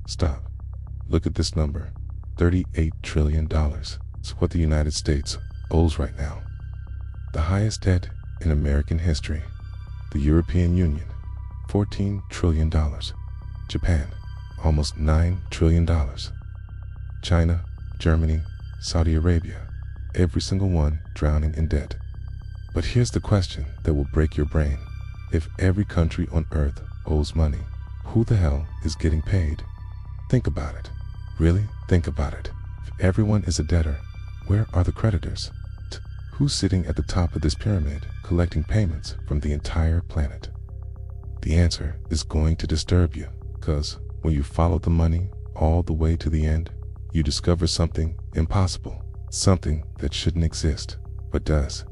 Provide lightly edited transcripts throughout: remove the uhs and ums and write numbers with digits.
Stop. Look at this number. $38 trillion. It's what the United States owes right now. The highest debt in American history. The European Union, $14 trillion. Japan, almost $9 trillion. China, Germany, Saudi Arabia, every single one drowning in debt. But here's the question that will break your brain. If every country on earth owes money, who the hell is getting paid? Think about it. Really, think about it. If everyone is a debtor, where are the creditors? Who's sitting at the top of this pyramid collecting payments from the entire planet? The answer is going to disturb you, because when you follow the money all the way to the end, you discover something impossible, something that shouldn't exist, but does.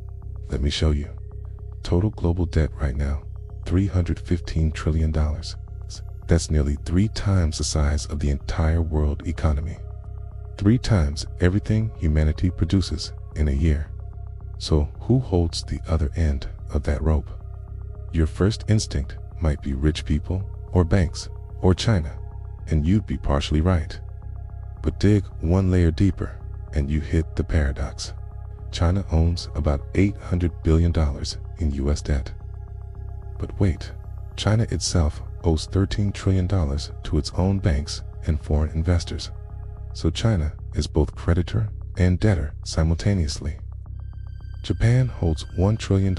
Let me show you. Total global debt right now, $315 trillion. That's nearly 3 times the size of the entire world economy. 3 times everything humanity produces in a year. So who holds the other end of that rope? Your first instinct might be rich people, or banks, or China, and you'd be partially right. But dig one layer deeper, and you hit the paradox. China owns about $800 billion in US debt. But wait, China itself owes $13 trillion to its own banks and foreign investors. So China is both creditor and debtor simultaneously. Japan holds $1 trillion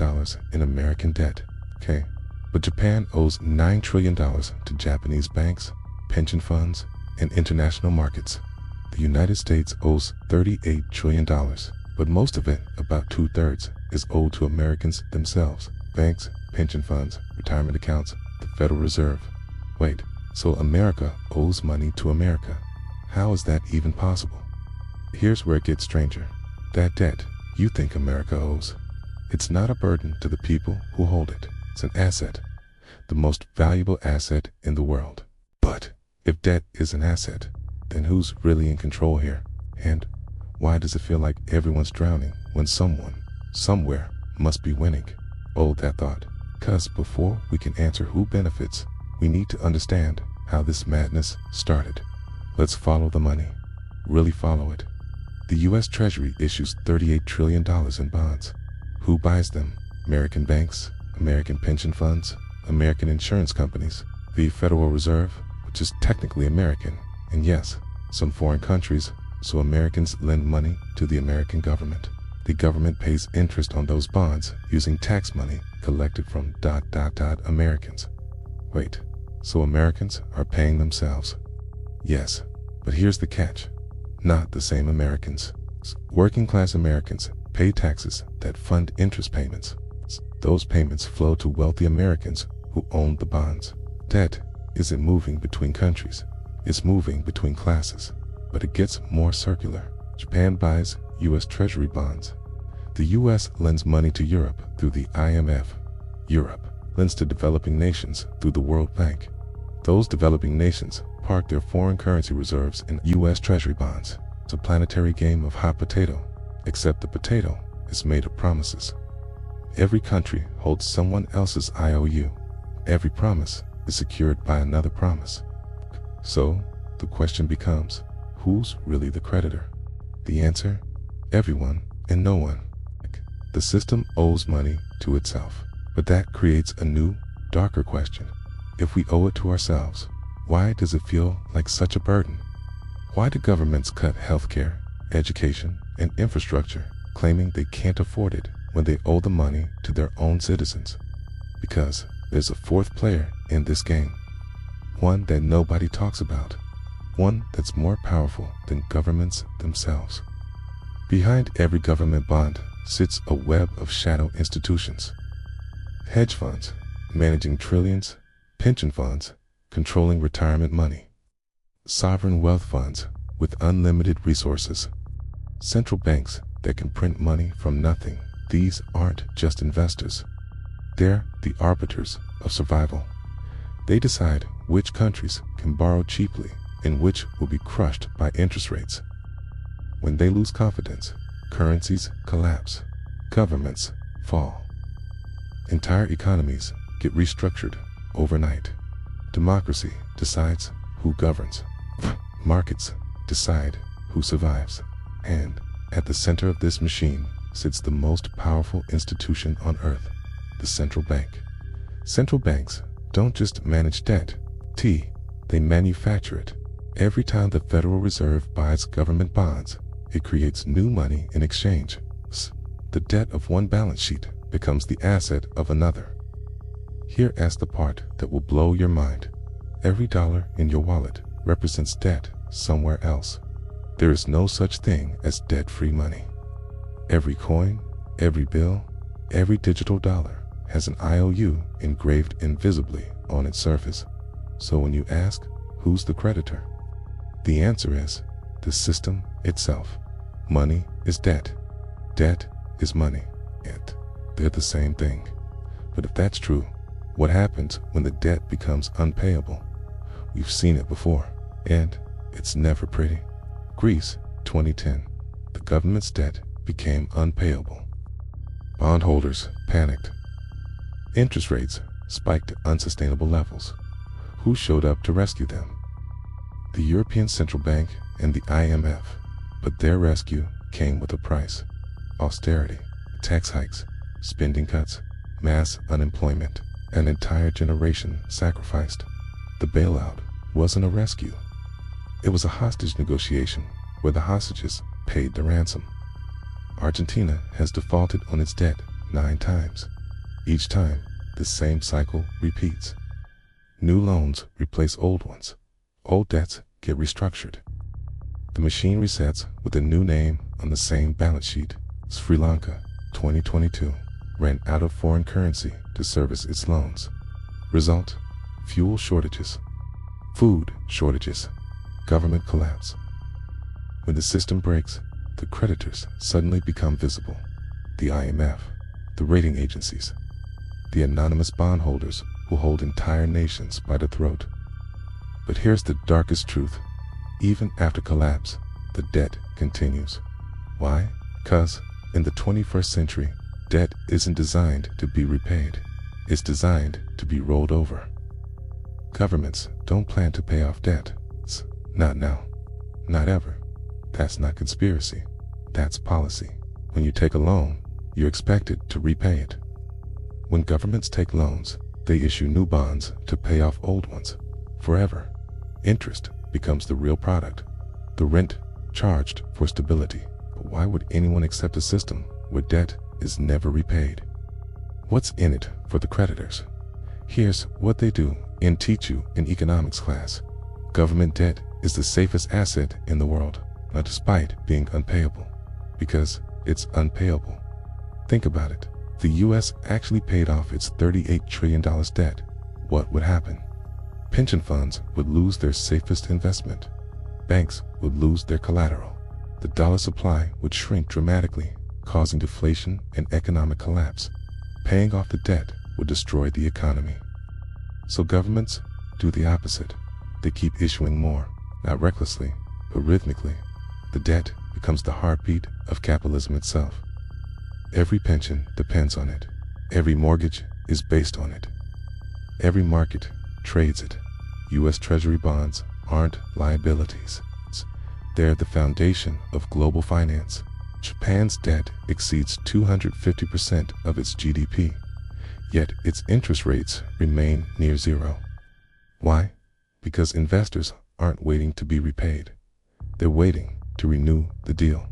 in American debt, okay? But Japan owes $9 trillion to Japanese banks, pension funds, and international markets. The United States owes $38 trillion, but most of it, about 2/3, is owed to Americans themselves. Banks, pension funds, retirement accounts, the Federal Reserve. Wait, so America owes money to America. How is that even possible? Here's where it gets stranger. That debt you think America owes, it's not a burden to the people who hold it. It's an asset, the most valuable asset in the world. But if debt is an asset, then who's really in control here? And why does it feel like everyone's drowning when someone, somewhere, must be winning? Hold that thought, because before we can answer who benefits, we need to understand how this madness started. Let's follow the money. Really follow it. The U.S. Treasury issues $38 trillion in bonds. Who buys them? American banks, American pension funds, American insurance companies, the Federal Reserve, which is technically American, and yes, some foreign countries, so Americans lend money to the American government. The government pays interest on those bonds using tax money collected from ... Americans. Wait, so Americans are paying themselves? Yes, but here's the catch. Not the same Americans. Working class Americans pay taxes that fund interest payments. Those payments flow to wealthy Americans who own the bonds. Debt isn't moving between countries. It's moving between classes. But it gets more circular. Japan buys U.S. Treasury bonds. The U.S. lends money to Europe through the IMF. Europe lends to developing nations through the World Bank. Those developing nations park their foreign currency reserves in U.S. Treasury bonds. It's a planetary game of hot potato, except the potato is made of promises. Every country holds someone else's IOU. Every promise is secured by another promise. So, the question becomes, who's really the creditor? The answer, everyone and no one. The system owes money to itself. But that creates a new, darker question. If we owe it to ourselves, why does it feel like such a burden? Why do governments cut healthcare, education, and infrastructure, claiming they can't afford it when they owe the money to their own citizens? Because there's a fourth player in this game. One that nobody talks about. One that's more powerful than governments themselves. Behind every government bond sits a web of shadow institutions. Hedge funds, managing trillions, pension funds, controlling retirement money. Sovereign wealth funds with unlimited resources. Central banks that can print money from nothing. These aren't just investors. They're the arbiters of survival. They decide which countries can borrow cheaply and which will be crushed by interest rates. When they lose confidence, currencies collapse, governments fall. Entire economies get restructured overnight. Democracy decides who governs. Markets decide who survives. And at the center of this machine sits the most powerful institution on earth, the central bank. Central banks don't just manage debt, they manufacture it. Every time the Federal Reserve buys government bonds, it creates new money in exchange. The debt of one balance sheet becomes the asset of another. Here's the part that will blow your mind. Every dollar in your wallet represents debt somewhere else. There is no such thing as debt-free money. Every coin, every bill, every digital dollar has an IOU engraved invisibly on its surface. So when you ask, who's the creditor? The answer is the system itself. Money is debt. Debt is money. And they're the same thing. But if that's true, what happens when the debt becomes unpayable? We've seen it before, and it's never pretty. Greece, 2010. The government's debt became unpayable. Bondholders panicked. Interest rates spiked to unsustainable levels. Who showed up to rescue them? The European Central Bank and the IMF. But their rescue came with a price. Austerity, tax hikes, spending cuts, mass unemployment. An entire generation sacrificed. The bailout wasn't a rescue. It was a hostage negotiation where the hostages paid the ransom. Argentina has defaulted on its debt 9 times. Each time, the same cycle repeats. New loans replace old ones. Old debts get restructured. The machine resets with a new name on the same balance sheet. Sri Lanka, 2022, ran out of foreign currency to service its loans. Result: fuel shortages, food shortages, government collapse. When the system breaks, the creditors suddenly become visible. The IMF, the rating agencies, the anonymous bondholders who hold entire nations by the throat. But here's the darkest truth. Even after collapse, the debt continues. Why? 'Cause in the 21st century, debt isn't designed to be repaid. It's designed to be rolled over. Governments don't plan to pay off debt. Not now. Not ever. That's not conspiracy. That's policy. When you take a loan, you're expected to repay it. When governments take loans, they issue new bonds to pay off old ones. Forever. Interest becomes the real product, the rent charged for stability. But why would anyone accept a system where debt is never repaid? What's in it for the creditors? Here's what they do and teach you in economics class. Government debt is the safest asset in the world, not despite being unpayable, because it's unpayable. Think about it. The US actually paid off its $38 trillion debt. What would happen? Pension funds would lose their safest investment. Banks would lose their collateral. The dollar supply would shrink dramatically, causing deflation and economic collapse. Paying off the debt would destroy the economy. So governments do the opposite. They keep issuing more, not recklessly, but rhythmically. The debt becomes the heartbeat of capitalism itself. Every pension depends on it. Every mortgage is based on it. Every market trades it. US Treasury bonds aren't liabilities. They're the foundation of global finance. Japan's debt exceeds 250% of its GDP, yet its interest rates remain near zero. Why? Because investors aren't waiting to be repaid. They're waiting to renew the deal.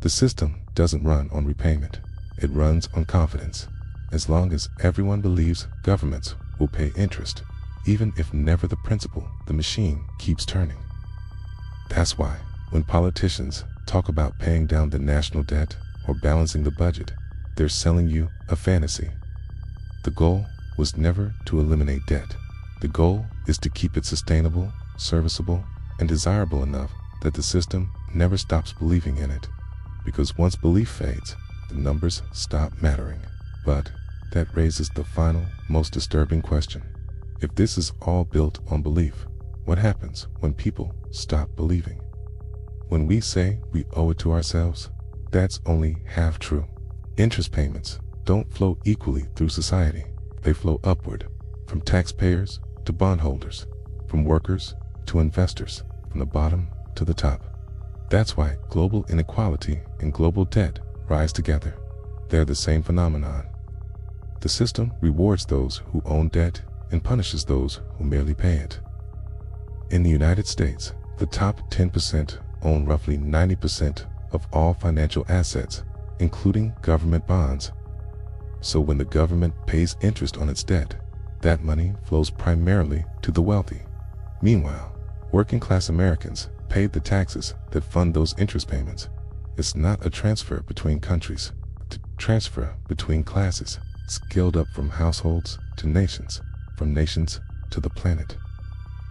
The system doesn't run on repayment. It runs on confidence. As long as everyone believes governments will pay interest, even if never the principal, the machine keeps turning. That's why, when politicians talk about paying down the national debt or balancing the budget, they're selling you a fantasy. The goal was never to eliminate debt. The goal is to keep it sustainable, serviceable, and desirable enough that the system never stops believing in it. Because once belief fades, the numbers stop mattering. But that raises the final, most disturbing question. If this is all built on belief, what happens when people stop believing? When we say we owe it to ourselves, that's only half true. Interest payments don't flow equally through society. They flow upward, from taxpayers to bondholders, from workers to investors, from the bottom to the top. That's why global inequality and global debt rise together. They're the same phenomenon. The system rewards those who own debt and punishes those who merely pay it. In the United States, the top 10% own roughly 90% of all financial assets, including government bonds. So when the government pays interest on its debt, that money flows primarily to the wealthy. Meanwhile, working-class Americans paid the taxes that fund those interest payments. It's not a transfer between countries, it's a transfer between classes, scaled up from households to nations, from nations to the planet.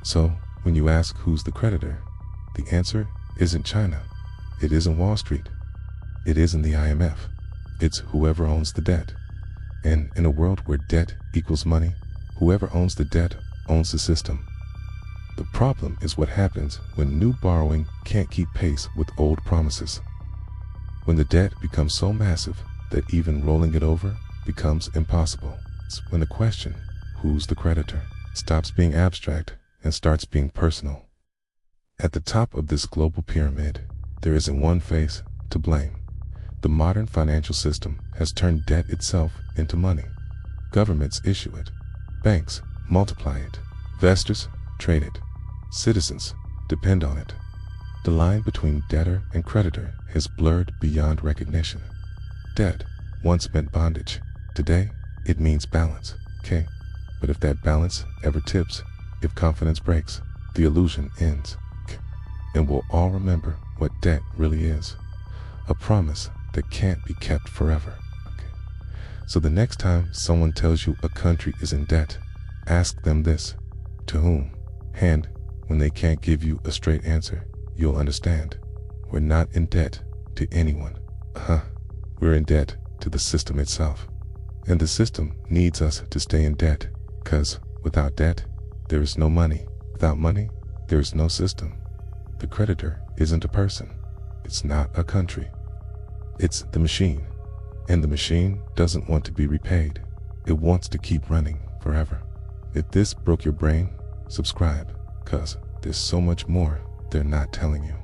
So, when you ask who's the creditor, the answer isn't China. It isn't Wall Street. It isn't the IMF. It's whoever owns the debt. And in a world where debt equals money, whoever owns the debt owns the system. The problem is what happens when new borrowing can't keep pace with old promises. When the debt becomes so massive that even rolling it over becomes impossible. It's when the question, who's the creditor, stops being abstract and starts being personal. At the top of this global pyramid, there isn't one face to blame. The modern financial system has turned debt itself into money. Governments issue it. Banks multiply it. Investors trade it. Citizens depend on it. The line between debtor and creditor has blurred beyond recognition. Debt once meant bondage. Today, it means balance. Okay, but if that balance ever tips, if confidence breaks, the illusion ends. Okay. And we'll all remember what debt really is. A promise that can't be kept forever. Okay. So the next time someone tells you a country is in debt, ask them this: to whom? And when they can't give you a straight answer, you'll understand. We're not in debt to anyone. We're in debt to the system itself. And the system needs us to stay in debt, because without debt, there is no money. Without money, there is no system. The creditor isn't a person. It's not a country. It's the machine. And the machine doesn't want to be repaid. It wants to keep running forever. If this broke your brain, subscribe, cause there's so much more they're not telling you.